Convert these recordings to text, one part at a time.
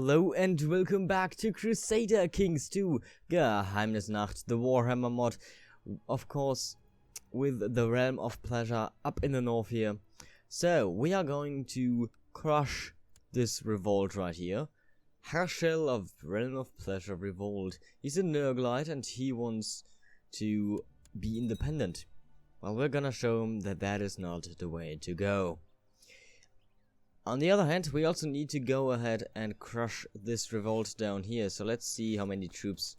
Hello and welcome back to Crusader Kings 2 Geheimnisnacht, the Warhammer mod, of course, with the Realm of Pleasure up in the north here. So, we are going to crush this revolt right here. Herschel of Realm of Pleasure Revolt. He's a Nurglite and he wants to be independent. Well, we're gonna show him that that is not the way to go. On the other hand, we also need to go ahead and crush this revolt down here. So let's see how many troops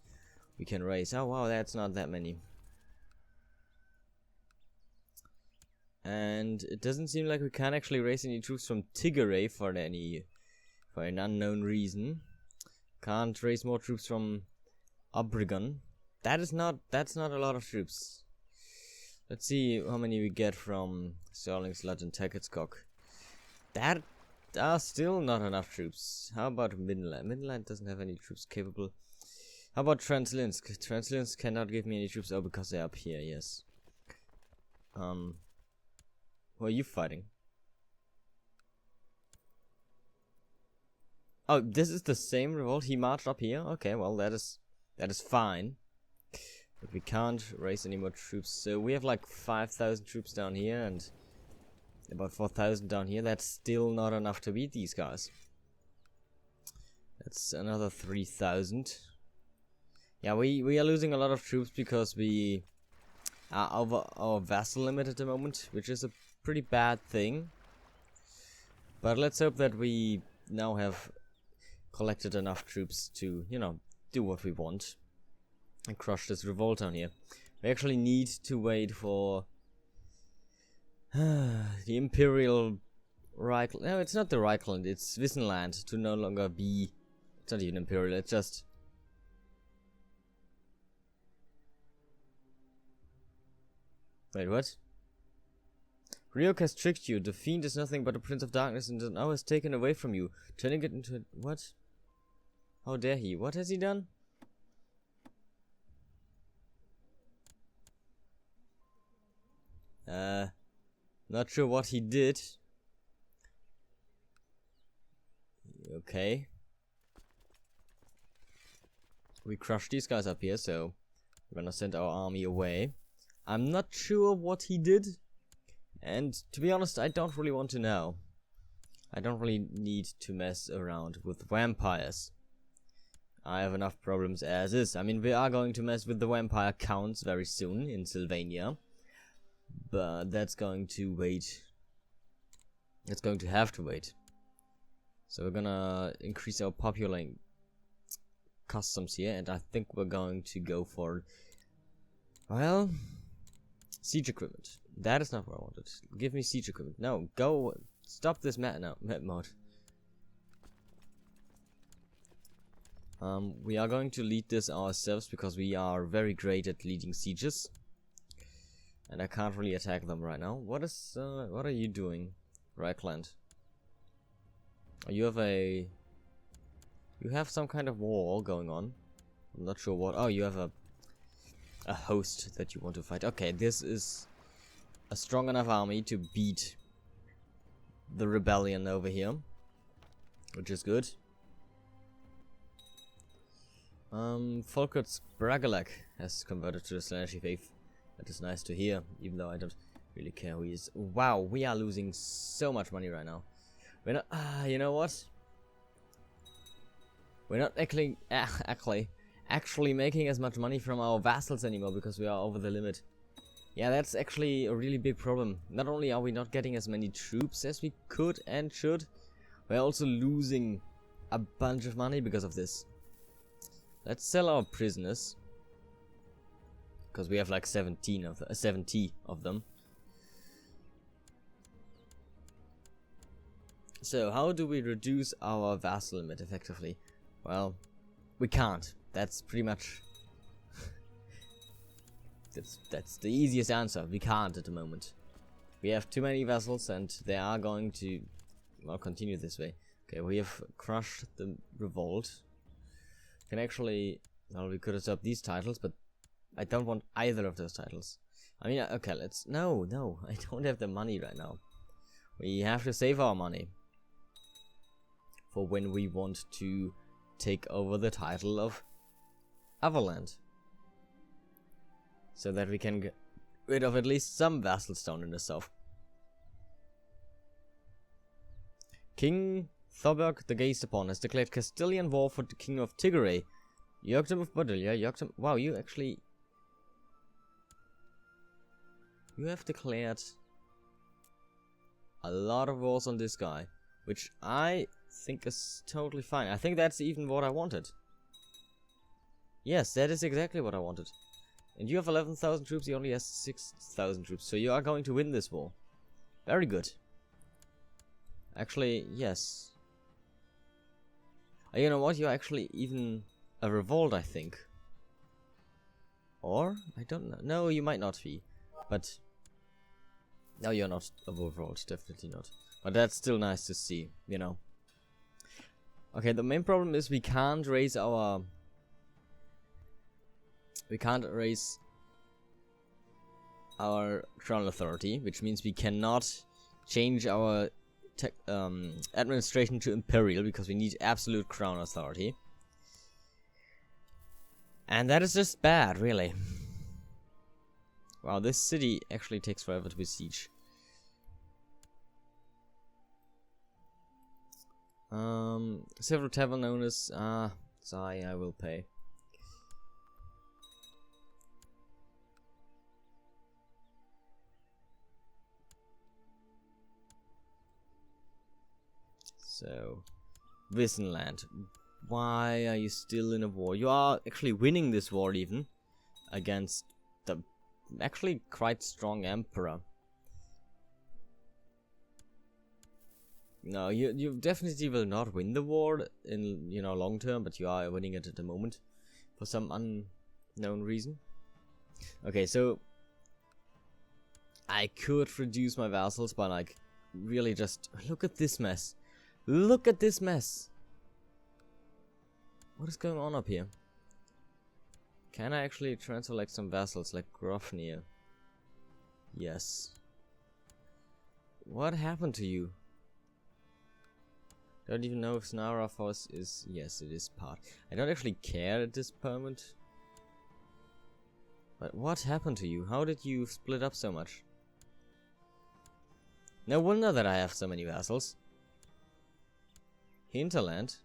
we can raise. Oh wow, that's not that many. And it doesn't seem like we can actually raise any troops from Tigray for an unknown reason. Can't raise more troops from Obrigon. That's not a lot of troops. Let's see how many we get from Sterling Slut and Tacketskog. That are still not enough troops. How about Midland? Midland doesn't have any troops capable. How about Translinsk? Translinsk cannot give me any troops. Oh, because they're up here, yes. Who are you fighting? Oh, this is the same revolt. He marched up here. Okay, well that is fine. But we can't raise any more troops. So we have like 5,000 troops down here and about 4,000 down here. That's still not enough to beat these guys. That's another 3,000. Yeah, we are losing a lot of troops because we are over our vassal limit at the moment, which is a pretty bad thing. But let's hope that we now have collected enough troops to, you know, do what we want and crush this revolt down here. We actually need to wait for the Imperial Reichland. No, it's not the Reichland, it's Wissenland to no longer be. It's not even Imperial, it's just. Wait, what? Ryuk has tricked you. The fiend is nothing but a prince of darkness and now has taken away from you, turning it into. What? How dare he? What has he done? Not sure what he did. Okay. We crushed these guys up here, so we're gonna send our army away. I'm not sure what he did. And to be honest, I don't really want to know. I don't really need to mess around with vampires. I have enough problems as is. I mean, we are going to mess with the vampire counts very soon in Sylvania. But that's going to wait. It's going to have to wait. So we're gonna increase our populating customs here, and I think we're going to go for, well, siege equipment. That is not what I wanted. Give me siege equipment. No, go stop this map mode. We are going to lead this ourselves because we are very great at leading sieges. And I can't really attack them right now. What are you doing, Reichland? You have some kind of war going on. I'm not sure what. Oh, you have a host that you want to fight. Okay, this is a strong enough army to beat the rebellion over here, which is good. Volkert Bragalak has converted to the Slaaneshi faith. That is nice to hear, even though I don't really care who he is. Wow, we are losing so much money right now. We're not. You know what? We're not actually making as much money from our vassals anymore because we are over the limit. Yeah, that's actually a really big problem. Not only are we not getting as many troops as we could and should, we're also losing a bunch of money because of this. Let's sell our prisoners. Because we have like 70 of them. So how do we reduce our vassal limit effectively? Well, we can't. That's pretty much that's the easiest answer. We can't at the moment. We have too many vassals and they are going to, well, continue this way. Okay, we have crushed the revolt. Can actually, well, we could have stopped these titles, but I don't want either of those titles. I mean, okay, let's. No, I don't have the money right now. We have to save our money. for when we want to take over the title of Everland. So that we can get rid of at least some vassals down in the south. King Thorberg the Gazed Upon has declared Castilian war for the King of Tigray. Jörgdom of Bodilia, Jörgdom... Wow, you actually... You have declared a lot of wars on this guy, which I think is totally fine. I think that's even what I wanted. Yes, that is exactly what I wanted. And you have 11,000 troops, he only has 6,000 troops, so you are going to win this war. Very good. Actually, yes. You know what, you're actually even a revolt, I think. Or? I don't know. No, you might not be. But... No, you're not a revolt, definitely not. But that's still nice to see, you know. Okay, the main problem is we can't raise our... We can't raise our crown authority, which means we cannot change our administration to imperial, because we need absolute crown authority. And that is just bad, really. Wow, this city actually takes forever to besiege. Several tavern owners, sorry, I will pay. So, Wissenland, why are you still in a war? You are actually winning this war even against the actually quite strong emperor. No, you definitely will not win the war in, you know, long term, but you are winning it at the moment for some unknown reason. Okay, so I could reduce my vassals by like really just look at this mess. Look at this mess. What is going on up here? Can I actually transfer like some vassals like Grofnir? Yes. What happened to you? Don't even know if Snarafos is... Yes, it is part. I don't actually care at this moment. But what happened to you? How did you split up so much? No wonder that I have so many vassals. Hinterland?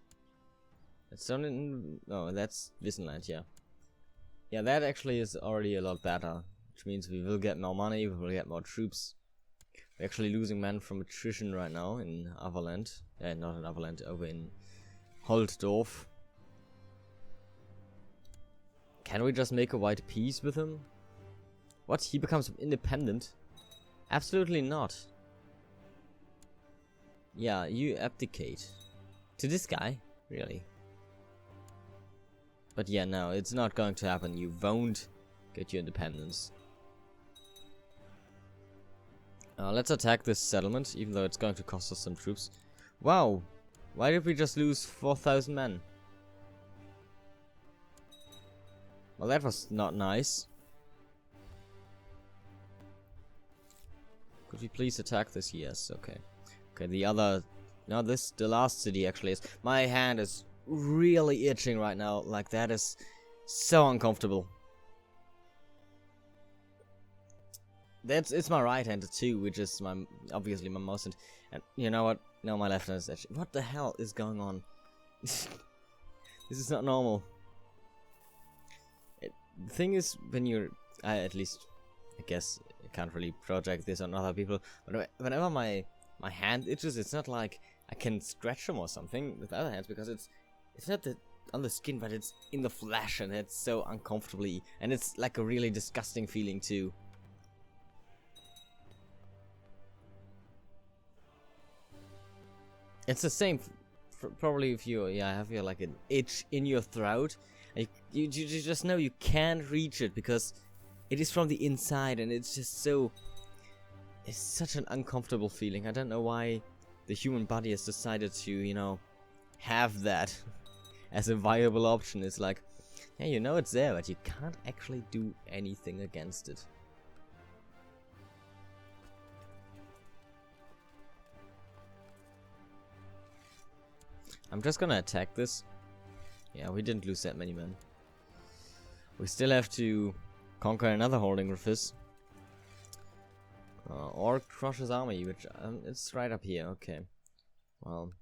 That's done in... Oh, that's Wissenland, yeah. Yeah, that actually is already a lot better. Which means we will get more money, we will get more troops. We're actually losing men from attrition right now in Everland. Not in Everland, over in Holtdorf. Can we just make a white peace with him? What? He becomes independent? Absolutely not. Yeah, you abdicate. To this guy? Really? But yeah, no, it's not going to happen. You won't get your independence. Let's attack this settlement, even though it's going to cost us some troops. Wow! Why did we just lose 4,000 men? Well, that was not nice. Could we please attack this? Yes, okay. Okay, the other... No, the last city actually is... My hand is really itching right now. Like, that is so uncomfortable. It's my right hand too, which is obviously my mouse hand. And you know what? No, my left hand is actually... What the hell is going on? This is not normal. The thing is, when you're... at least, I guess, I can't really project this on other people. But whenever my hand itches, it's not like I can scratch them or something with other hands, because it's not on the skin, but it's in the flesh, and it's so uncomfortably, and it's like a really disgusting feeling too. It's the same, probably if you have your like an itch in your throat, and you just know you can't reach it because it is from the inside, and it's just so... It's such an uncomfortable feeling. I don't know why the human body has decided to, you know, have that as a viable option. It's like, yeah, you know it's there, but you can't actually do anything against it. I'm just gonna attack this. Yeah, we didn't lose that many men. We still have to conquer another holding with this. Or crush his army, which it's right up here. Okay. Well,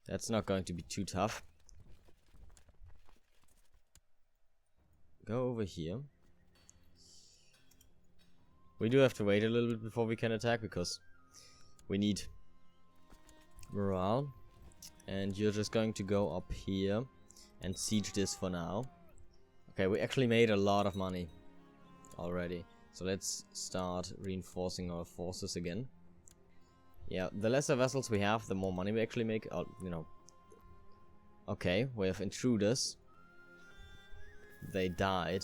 that's not going to be too tough. Go over here. We do have to wait a little bit before we can attack because we need morale. And you're just going to go up here and siege this for now. Okay, we actually made a lot of money already. So let's start reinforcing our forces again. Yeah, the lesser vessels we have, the more money we actually make. You know. Okay, we have intruders. They died.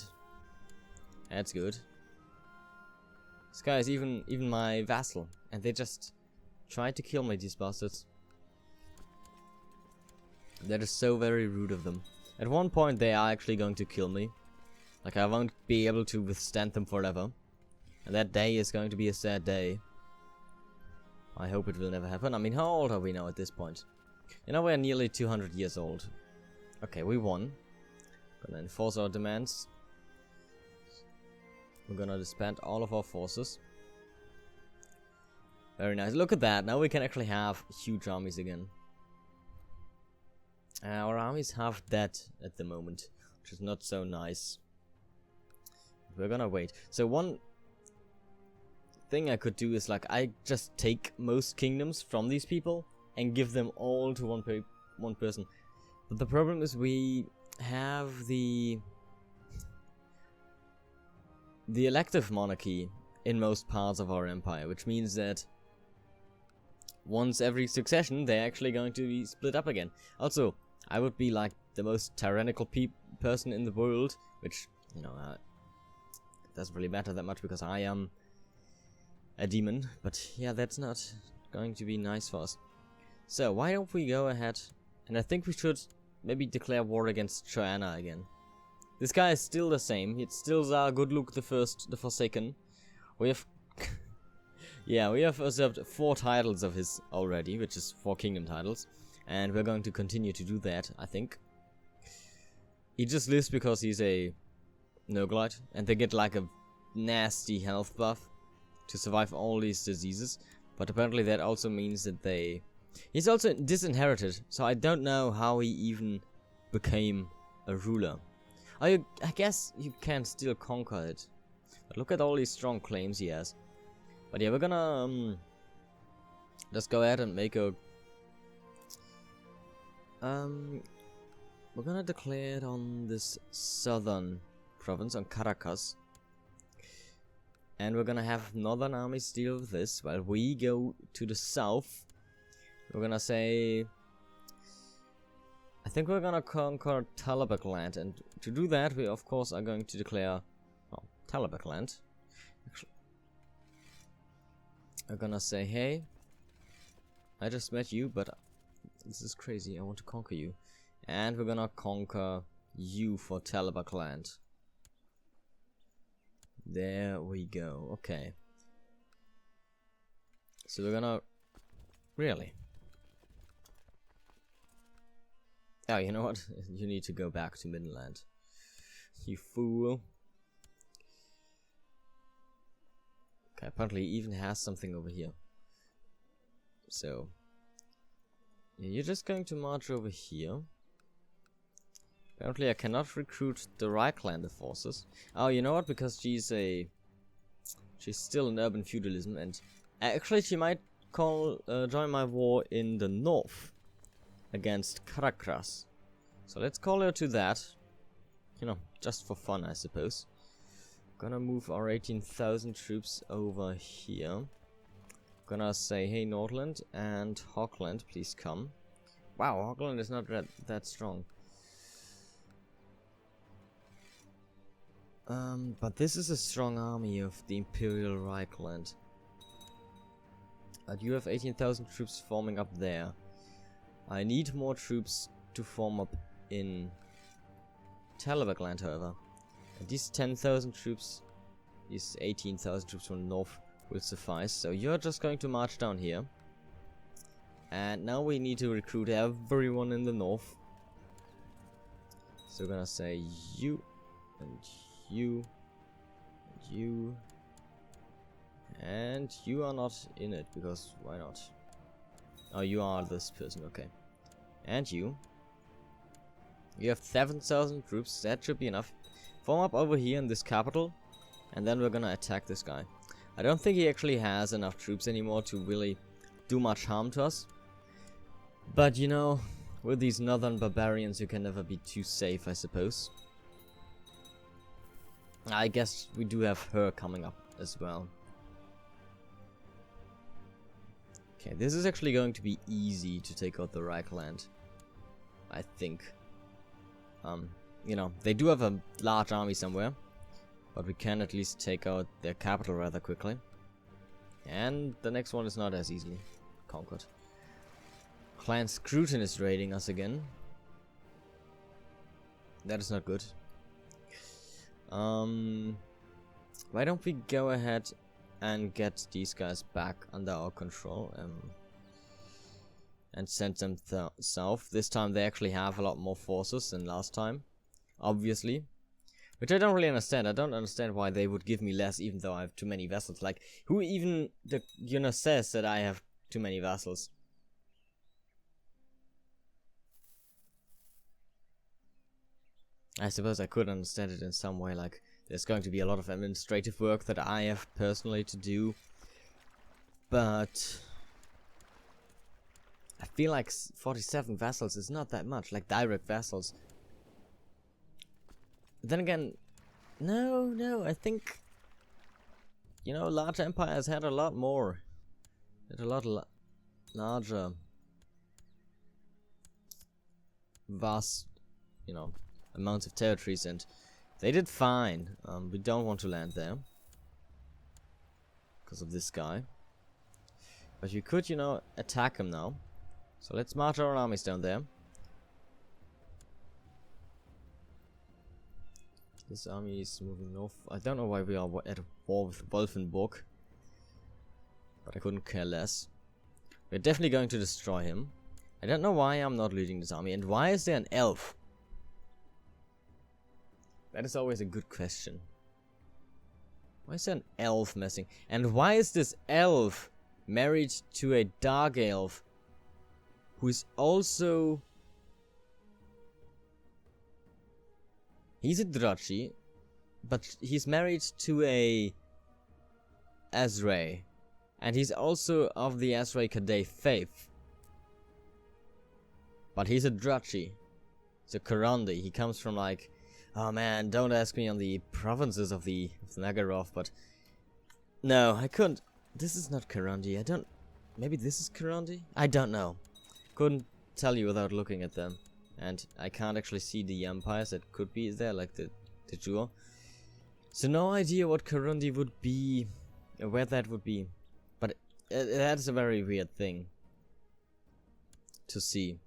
That's good. This guy is even my vassal, and they just tried to kill me, these bastards. That is so very rude of them. At one point they are actually going to kill me. Like, I won't be able to withstand them forever. And that day is going to be a sad day. I hope it will never happen. I mean, how old are we now at this point? You know, we're nearly 200 years old. Okay, we won. Gonna enforce our demands. We're gonna disband all of our forces. Very nice. Look at that. Now we can actually have huge armies again. Our armies have that at the moment, which is not so nice. We're gonna wait. So one thing I could do is, like, I just take most kingdoms from these people and give them all to one person. But the problem is we have the elective monarchy in most parts of our empire, which means that once every succession they're actually going to be split up again. Also, I would be like the most tyrannical person in the world, which, you know, doesn't really matter that much because I am a demon, but yeah, that's not going to be nice for us. So why don't we go ahead, and I think we should maybe declare war against Joanna again. This guy is still the same. It's still Tsar Goodlook the Forsaken. We have yeah, we have usurped 4 titles of his already, which is 4 kingdom titles, and we're going to continue to do that, I think. He just lives because he's a Noglite, and they get like a nasty health buff to survive all these diseases, but apparently that also means that he's also disinherited, so I don't know how he even became a ruler. I guess you can still conquer it, but look at all these strong claims he has. But yeah, we're gonna just go ahead and make a we're gonna declare it on this southern province, on Caracas. And we're gonna have northern armies deal with this, while we go to the south. We're gonna say, I think we're gonna conquer Talabak land, and to do that we of course are going to declare, well, Talabak land. Actually, we're gonna say, hey, I just met you, but this is crazy, I want to conquer you. And we're gonna conquer you for Talabak land. There we go. Okay. So we're gonna... Really? Oh, you know what? You need to go back to Midland. You fool. Okay, apparently he even has something over here. So... You're just going to march over here. Apparently I cannot recruit the Reiklander forces. Oh, you know what? Because she's still in urban feudalism, and actually she might join my war in the north against Caracas. So let's call her to that. You know, just for fun, I suppose. Gonna move our 18,000 troops over here. Gonna say, hey, Nordland and Hogland, please come. Wow, Hogland is not that strong. But this is a strong army of the Imperial Reichland. You have 18,000 troops forming up there. I need more troops to form up in Talabak land, however. And these 10,000 troops, these 18,000 troops from the north will suffice. So you're just going to march down here. And now we need to recruit everyone in the north. So we're gonna say you, and you, and you, and you are not in it, because why not? Oh, you are this person, okay. And you. You have 7,000 troops, that should be enough. Form up over here in this capital, and then we're gonna attack this guy. I don't think he actually has enough troops anymore to really do much harm to us. But you know, with these northern barbarians you can never be too safe, I suppose. I guess we do have her coming up as well. Okay, this is actually going to be easy to take out the Reichland, I think. You know, they do have a large army somewhere, but we can at least take out their capital rather quickly. And the next one is not as easily conquered. Clan Scrutin is raiding us again. That is not good. Why don't we go ahead and get these guys back under our control and send them south. This time they actually have a lot more forces than last time, obviously. Which I don't really understand. I don't understand why they would give me less even though I have too many vessels. Like, who even, says that I have too many vessels? I suppose I could understand it in some way, like, there's going to be a lot of administrative work that I have personally to do. But I feel like 47 vessels is not that much, like direct vessels. Then again, no, I think, you know, large empires had a lot more. Had a lot larger, vast, you know, amounts of territories, and they did fine. We don't want to land there because of this guy. But you could, you know, attack him now. So let's march our armies down there. This army is moving north. I don't know why we are at war with Wolfenburg, but I couldn't care less. We're definitely going to destroy him. I don't know why I'm not leading this army, and why is there an elf? That is always a good question. Why is there an elf messing? And why is this elf married to a dark elf who is also... He's a Drachi, but he's married to a Azray, and he's also of the Azray Kadai faith. But he's a Drachi. He's a Karandi. He comes from, like, oh man, don't ask me on the provinces of the Nagaroth, but no, I couldn't. This is not Karandi. I don't. Maybe this is Karandi? I don't know. Couldn't tell you without looking at them. And I can't actually see the empires that could be there, like the jewel. So no idea what Karandi would be, or where that would be. But that's a very weird thing to see.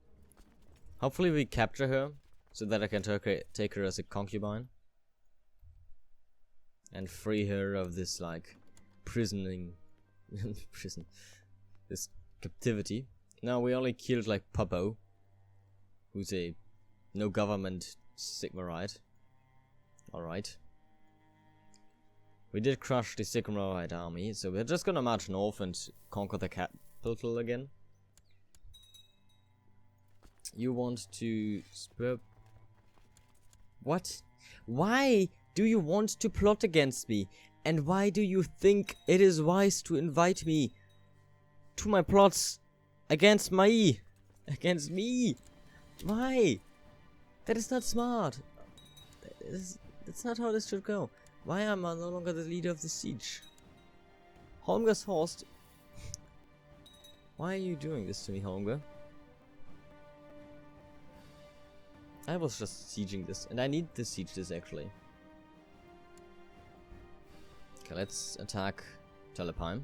Hopefully we capture her, so that I can take her as a concubine. And free her of this, like, prisoning... this captivity. No, we only killed, like, Puppo, who's a no government Sigmarite. Alright. We did crush the Sigmarite army, so we're just gonna march north and conquer the capital again. You want to spur... What? Why do you want to plot against me? And why do you think it is wise to invite me to my plots against me? Against me? Why? That is not smart. That's not how this should go. Why am I no longer the leader of the siege? Holmgar's Horst. Why are you doing this to me, Holmgar? I was just sieging this, and I need to siege this actually. Okay, let's attack Telepine.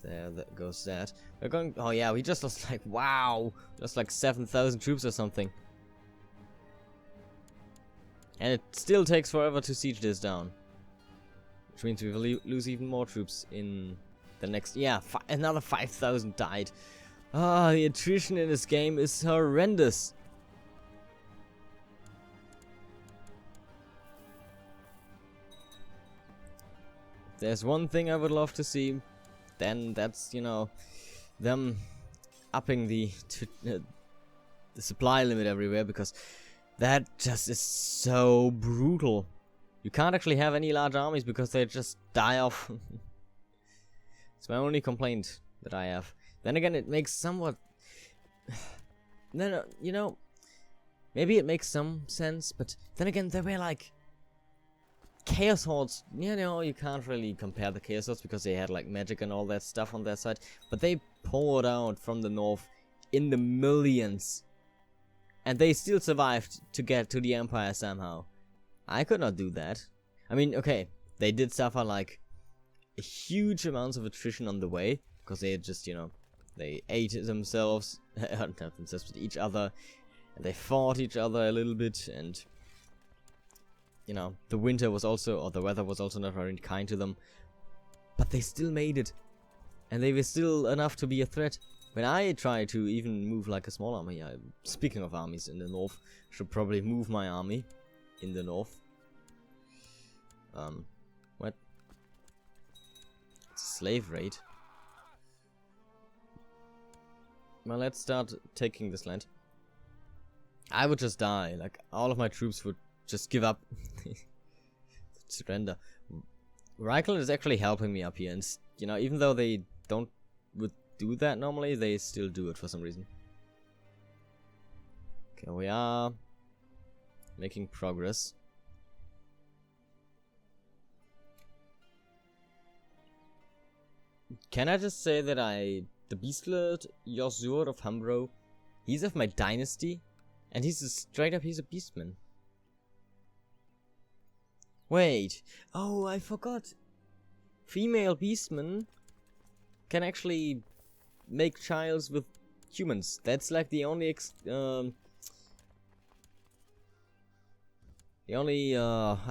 There goes that. We're going. Oh yeah, we just lost like, wow, just like 7,000 troops or something. And it still takes forever to siege this down, which means we will lose even more troops in the next, yeah, another 5,000 died. Ah, the attrition in this game is horrendous. There's one thing I would love to see, then that's, you know, them upping the supply limit everywhere, because that just is so brutal. You can't actually have any large armies because they just die off. It's my only complaint that I have. Then again, it makes somewhat... No, you know, maybe it makes some sense, but then again, there were like Chaos Hordes. You know, you can't really compare the Chaos Hordes because they had like magic and all that stuff on their side, but they poured out from the north in the millions, and they still survived to get to the Empire somehow. I could not do that. I mean, okay, they did suffer like huge amounts of attrition on the way, because they just, you know, they ate themselves, not themselves, but each other, and they fought each other a little bit, and, you know, the winter was also, or the weather was also not very kind to them, but they still made it, and they were still enough to be a threat. When I try to even move like a small army, speaking of armies in the north, should probably move my army in the north. What? It's a slave raid. Well, let's start taking this land. I would just die. Like, all of my troops would just give up. Surrender. Reichel is actually helping me up here. And, you know, even though they would do that normally, they still do it for some reason. Okay, we are making progress. Can I just say that the Beastlord Yosur of Hambro, he's of my dynasty, and he's he's a beastman. Wait, oh, I forgot. Female beastmen can actually make childs with humans. That's like the only I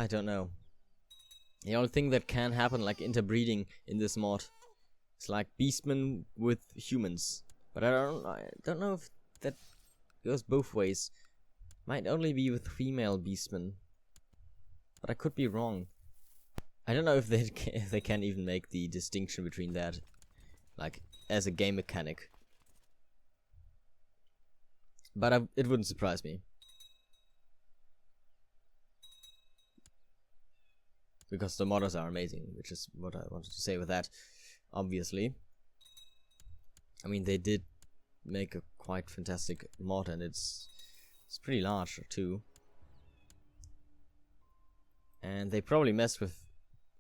don't know. The only thing that can happen, like interbreeding in this mod. It's like beastmen with humans. But I don't know if that goes both ways. Might only be with female beastmen. But I could be wrong. I don't know if they can even make the distinction between that, like, as a game mechanic. But it wouldn't surprise me. Because the modders are amazing, which is what I wanted to say with that. Obviously, I mean, they did make a quite fantastic mod, and it's pretty large too. And they probably messed with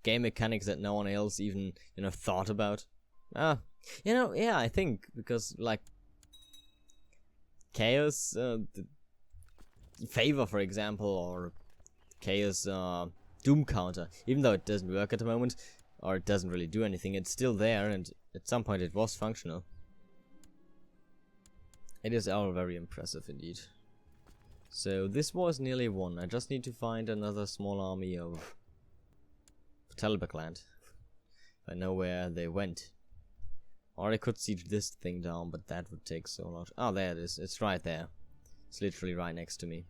game mechanics that no one else even, you know, thought about. You know, yeah, I think because like Chaos Favor, for example, or Chaos Doom Counter, even though it doesn't work at the moment, or it doesn't really do anything, it's still there, and at some point it was functional. It is all very impressive indeed. So this war is nearly won. I just need to find another small army of Talbot land. If I know where they went. Or I could siege this thing down, but that would take so long. Oh, there it is. It's right there. It's literally right next to me.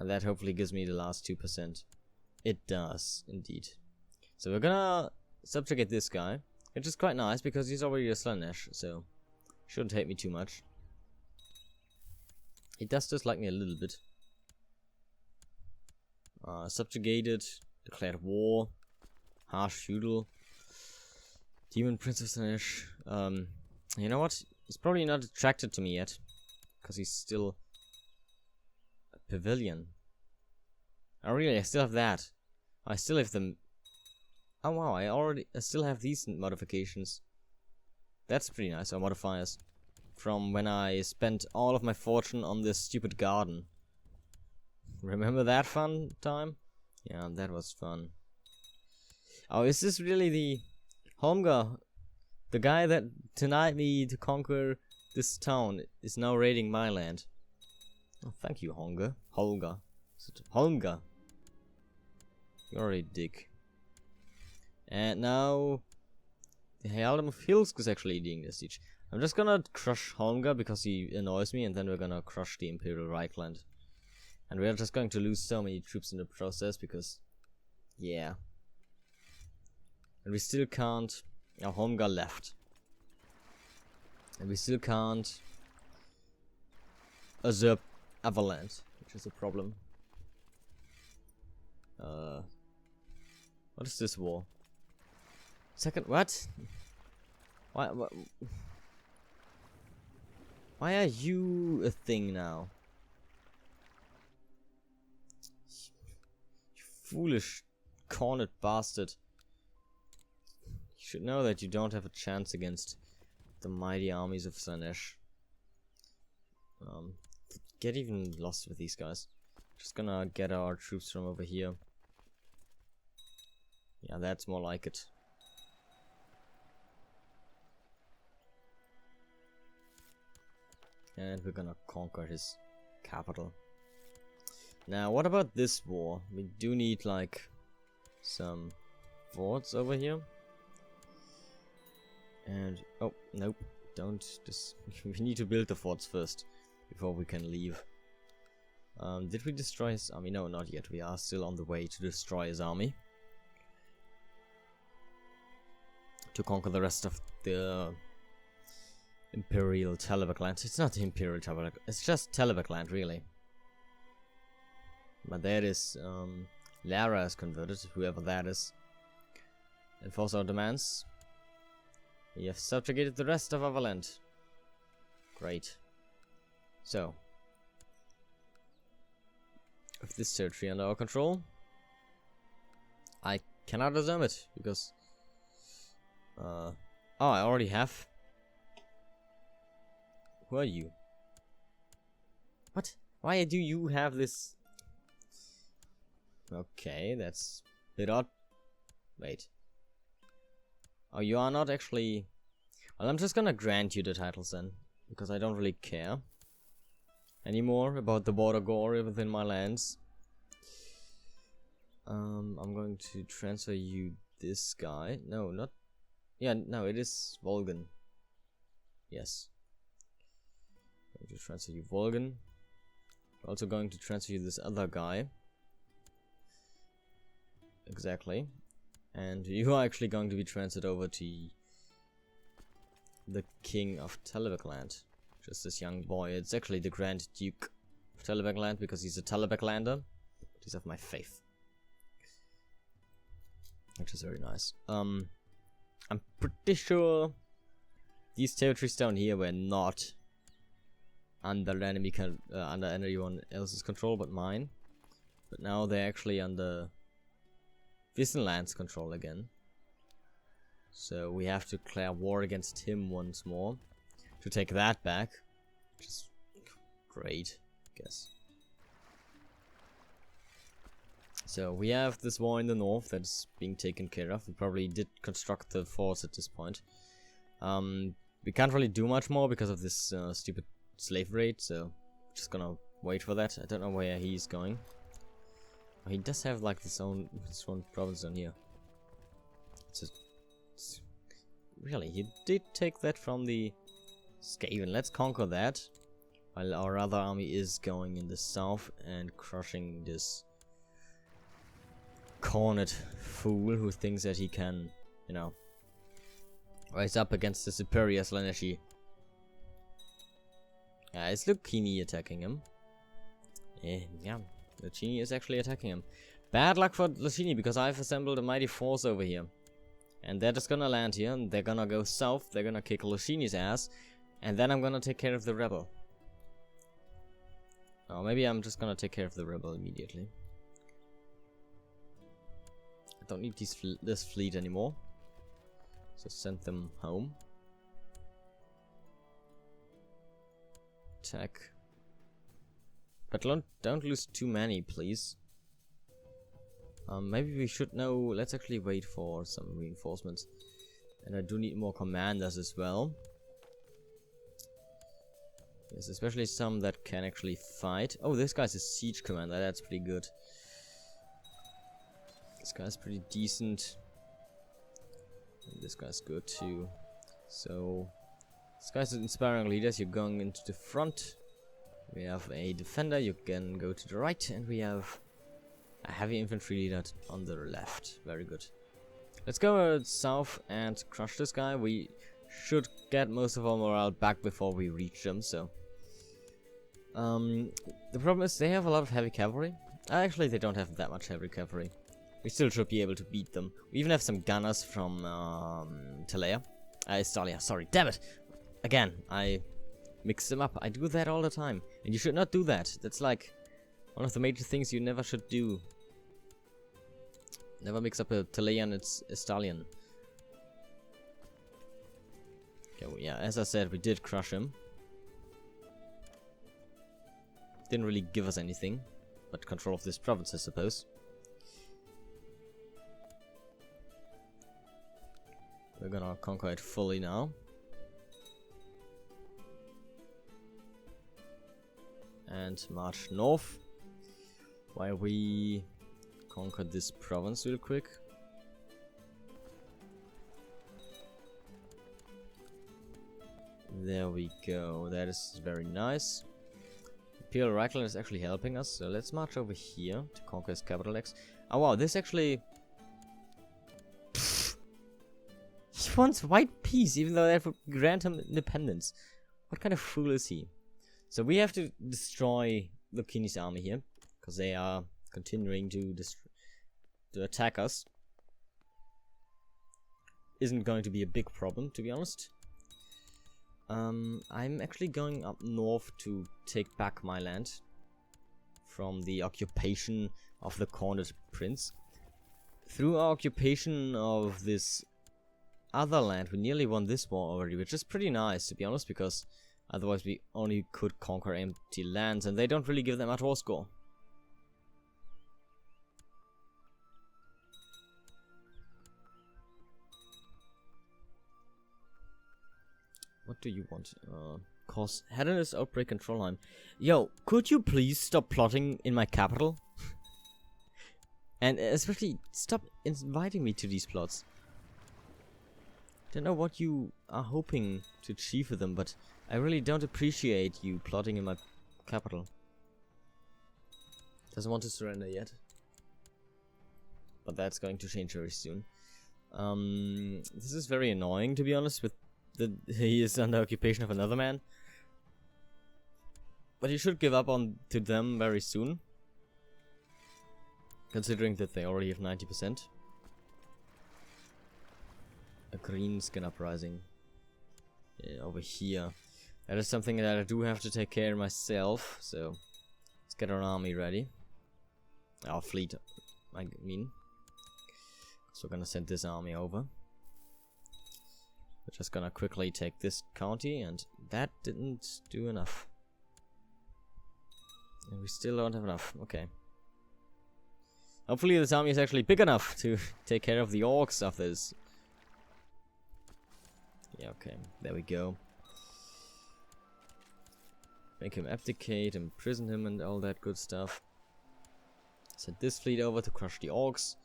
And that hopefully gives me the last 2%. It does, indeed. So we're gonna subjugate this guy, which is quite nice because he's already a Slaaneshi, so shouldn't hate me too much. He does dislike me a little bit. Subjugated, declared war, harsh feudal, demon prince of Slaaneshi. You know what? He's probably not attracted to me yet, because he's still a pavilion. Oh really? I still have that. I still have them. Oh wow, I still have these modifications. That's pretty nice, or modifiers. From when I spent all of my fortune on this stupid garden. Remember that fun time? Yeah, that was fun. Oh, is this really the Holmgar? The guy that denied me to conquer this town is now raiding my land. Oh, thank you, Holmgar. Holmgar. You're a dick. And now the Healdam of Hilsk is actually leading the siege. I'm just gonna crush Holmgar because he annoys me, and then we're gonna crush the Imperial Reichland. And we're just going to lose so many troops in the process because, yeah. And we still can't. Our Holmgar left. And we still can't usurp Everland, which is a problem. What is this war? Second, what? Why are you a thing now? You foolish, cornered bastard. You should know that you don't have a chance against the mighty armies of Slaaneshi. Get even lost with these guys. Just gonna get our troops from over here. Yeah, that's more like it. And we're gonna conquer his capital. Now, what about this war? We do need, like, some forts over here. And, oh, nope. Don't just... we need to build the forts first, before we can leave. Did we destroy his army? No, not yet. We are still on the way to destroy his army. To conquer the rest of the Imperial Talabheland. It's not the Imperial Talabheland, it's just Talabheland, really. But that is, Lara is converted, whoever that is. Enforce our demands. We have subjugated the rest of our land. Great. So, with this territory under our control, I cannot assume it, because... oh, I already have. Who are you? What? Why do you have this? Okay, that's a bit odd. Wait. Oh, you are not actually... Well, I'm just gonna grant you the titles then, because I don't really care anymore about the border gore within my lands. I'm going to transfer you this guy. No, not... Yeah, no, it is Volgan. Yes. I'm going to transfer you Volgan. Also going to transfer you this other guy. Exactly. And you are actually going to be transferred over to the King of Talabheland. Just this young boy. It's actually the Grand Duke of Talabheland because he's a Talabheclander. But he's of my faith. Which is very nice. I'm pretty sure these territories down here were not under under anyone else's control but mine. But now they're actually under Wissenland's control again. So we have to declare war against him once more to take that back, which is great, I guess. So we have this war in the north that's being taken care of. We probably did construct the force at this point. We can't really do much more because of this stupid slave raid, so just gonna wait for that. I don't know where he's going. He does have like his own province on here. Really, he did take that from the Skaven. Let's conquer that, while our other army is going in the south and crushing this cornered fool who thinks that he can, you know, rise up against the superior Slaaneshi. Yeah, it's Lucchini attacking him. Yeah, Lucchini is actually attacking him. Bad luck for Lucchini, because I've assembled a mighty force over here. And they're just gonna land here, and they're gonna go south, they're gonna kick Lucchini's ass, and then I'm gonna take care of the rebel. Or maybe I'm just gonna take care of the rebel immediately. I don't need this fleet anymore. So send them home. Attack. But don't lose too many, please. Maybe we should know. Let's actually wait for some reinforcements. And I do need more commanders as well. Yes, especially some that can actually fight. Oh, this guy's a siege commander. That's pretty good. This guy's pretty decent. And this guy's good too. So this guy's inspiring leaders. You're going into the front. We have a defender. You can go to the right, and we have a heavy infantry leader on the left. Very good. Let's go south and crush this guy. We should get most of our morale back before we reach them. So the problem is they have a lot of heavy cavalry. Actually, they don't have that much heavy cavalry. We still should be able to beat them. We even have some gunners from Stalia, sorry, damn it! Again, I mix them up. I do that all the time. And you should not do that. That's like one of the major things you never should do. Never mix up a Telean and a Stallion. Okay, well, yeah, as I said, we did crush him. Didn't really give us anything, but control of this province, I suppose. We're gonna conquer it fully now. And march north, while we conquer this province real quick. There we go. That is very nice. Imperial Reichland is actually helping us, so let's march over here to conquer his capital X. Oh wow, this actually... He wants white peace, even though that would grant him independence. What kind of fool is he? So we have to destroy Lucchini's army here, because they are continuing to attack us. Isn't going to be a big problem, to be honest. I'm actually going up north to take back my land from the occupation of the cornered prince. Through our occupation of this other land, we nearly won this war already, which is pretty nice, to be honest, because otherwise we only could conquer empty lands, and they don't really give that much war score. What do you want? Cause Hedonist outbreak in Trollheim. Yo, could you please stop plotting in my capital? And especially stop inviting me to these plots. Don't know what you are hoping to achieve with them, but I really don't appreciate you plotting in my capital. Doesn't want to surrender yet. But that's going to change very soon. This is very annoying, to be honest, with he is under occupation of another man. But he should give up on to them very soon, considering that they already have 90%. A green skin uprising. Yeah, over here. That is something that I do have to take care of myself, so let's get our army ready. Our fleet, I mean. So we're gonna send this army over. We're just gonna quickly take this county, and that didn't do enough. And we still don't have enough. Okay. Hopefully this army is actually big enough to take care of the orcs of this. Yeah, okay. There we go. Make him abdicate, imprison him, and all that good stuff. Send this fleet over to crush the orcs.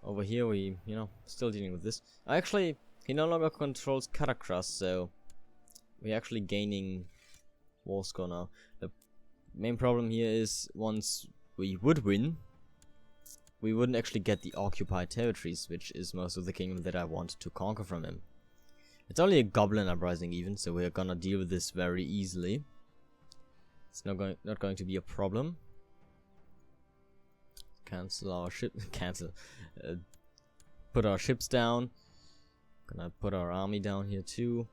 Over here we, still dealing with this. Actually, he no longer controls Katakras, so we're actually gaining war score now. The main problem here is once we would win, we wouldn't actually get the occupied territories, which is most of the kingdom that I want to conquer from him. It's only a goblin uprising even, so we're gonna deal with this very easily. It's not going to be a problem. Cancel our ship. Cancel. Put our ships down. Gonna put our army down here too.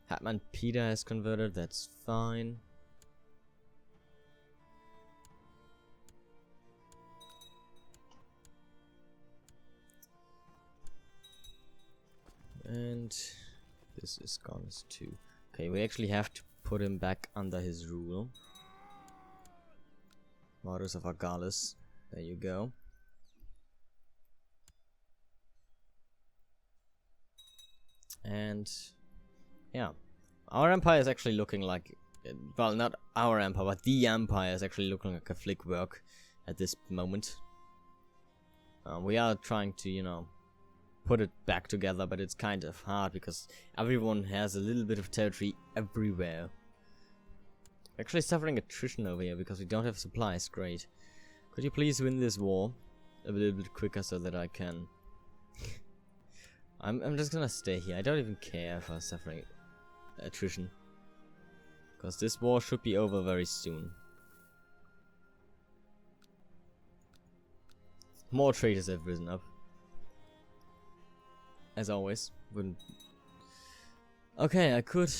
Hetman Peter has converted. That's fine. And this is gone too. Okay, we actually have to put him back under his rule. Martyrs of Argalis. There you go. And yeah, our empire is actually looking like, well, not our empire, but the empire is actually looking like a flick work at this moment. We are trying to, put it back together, but it's kind of hard because everyone has a little bit of territory everywhere. Actually suffering attrition over here because we don't have supplies. Great. Could you please win this war a little bit quicker so that I can... I'm just gonna stay here. I don't even care if I'm suffering attrition. Because this war should be over very soon. More traitors have risen up. As always. Wouldn't... Okay, I could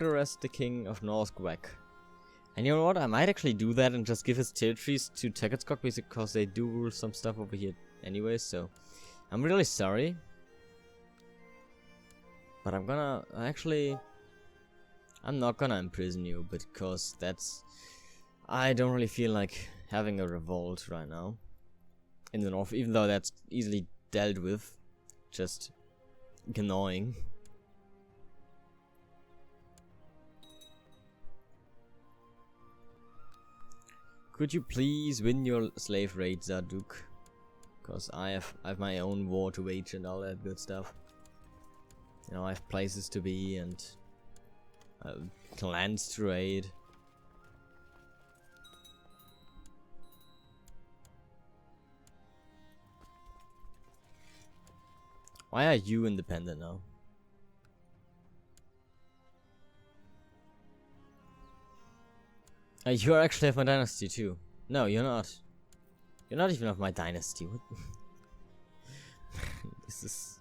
arrest the king of North Quack. And you know what? I might actually do that and just give his territories to Tekatskok because they do rule some stuff over here anyway, so... I'm really sorry. But I'm gonna... Actually... I'm not gonna imprison you because that's... I don't really feel like having a revolt right now. In the north, even though that's easily dealt with. Just... annoying. Could you please win your slave raid, Zarduk? Because I have my own war to wage and all that good stuff. You know, I have places to be and clans to raid. Why are you independent now? You are actually of my dynasty too. No, you're not. You're not even of my dynasty. What? This is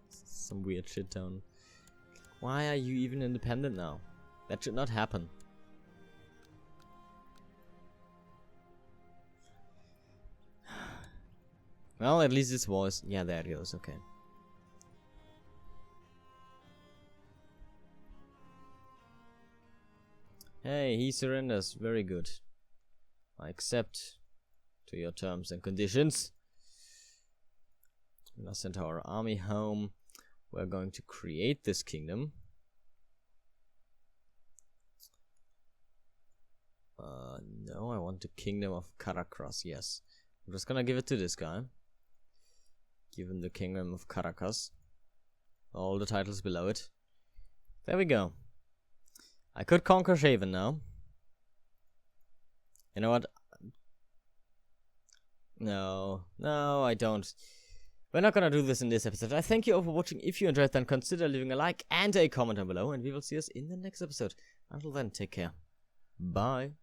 some weird shit down. Why are you even independent now? That should not happen. Well, at least this was... Yeah, there it goes, okay. Hey, he surrenders. Very good. I accept to your terms and conditions. We're gonna send our army home. We're going to create this kingdom. No, I want the kingdom of Caracas, yes. I'm just gonna give it to this guy. Give him the kingdom of Caracas. All the titles below it. There we go. I could conquer Shaven now. You know what? No, I don't. We're not gonna do this in this episode. I thank you all for watching. If you enjoyed, then consider leaving a like and a comment down below. And we will see us in the next episode. Until then, take care. Bye.